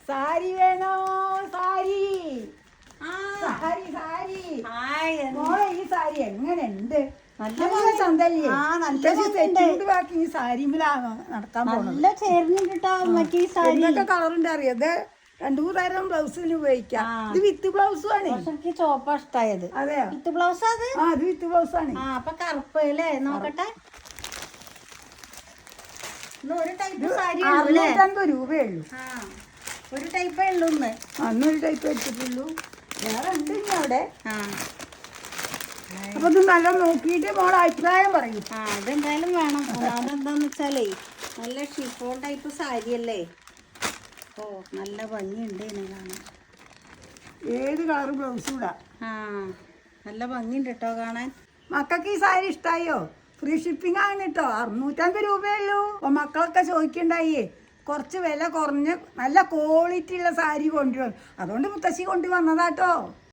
സാരി വേണോ? സാരി സാരി സാരി. മോളെ ഈ സാരി എങ്ങനെയുണ്ട്? നല്ല ചന്തല്ലേ? ബാക്കി ഈ സാരിമിലാണ് നടക്കാൻ പോകുന്നത്. എന്തൊക്കെ കളറുണ്ട് അറിയാം. 2-3 തരം ബ്ലൗസിന് ഉപയോഗിക്കാം. ഇത് വിത്ത് ബ്ലൗസും ആണ്. ചോപ്പ ഇഷ്ടായത്. അതെയോ? വിത്ത് ബ്ലൗസ് അത്? ഇത് വിത്ത് ബ്ലൗസ് ആണ്. അപ്പൊ കറുപ്പ് അല്ലേ? നോക്കട്ടെ. ഒരു ടൈപ്പ് സാരി 650 രൂപയേ ഉള്ളൂ. ഒരു ടൈപ്പേ ഉള്ളൂ. അന്നൊരു ടൈപ്പ് എടുത്തിട്ടുള്ളൂ. വേറെ ഉണ്ട് ഇനി അവിടെ. അപ്പൊ ഇത് നല്ല നോക്കിയിട്ട് മോളെ അഭിപ്രായം പറയും. അതെന്തായാലും വേണം. അതെന്താന്ന് വെച്ചാലേ നല്ല ഷിഫോൺ ടൈപ്പ് സാരി അല്ലേ? ഓ നല്ല ഭംഗിയുണ്ട് ഇതിനെ കാണാൻ. ഏത് കളർ ബ്ലൗസും ഇടാം. നല്ല ഭംഗിയുണ്ട് കേട്ടോ കാണാൻ. മക്കൾക്ക് ഈ സാരി ഇഷ്ടായോ? ഫ്രീ ഷിപ്പിംഗ് ആണ് കേട്ടോ. 650 രൂപയേ ഉള്ളൂ. അപ്പൊ മക്കളൊക്കെ ചോദിക്കണ്ടായി കുറച്ച് വില കുറഞ്ഞ് നല്ല ക്വാളിറ്റി ഉള്ള സാരി കൊണ്ടുവരും. അതുകൊണ്ട് മുത്തശ്ശി കൊണ്ടുവന്നതാട്ടോ.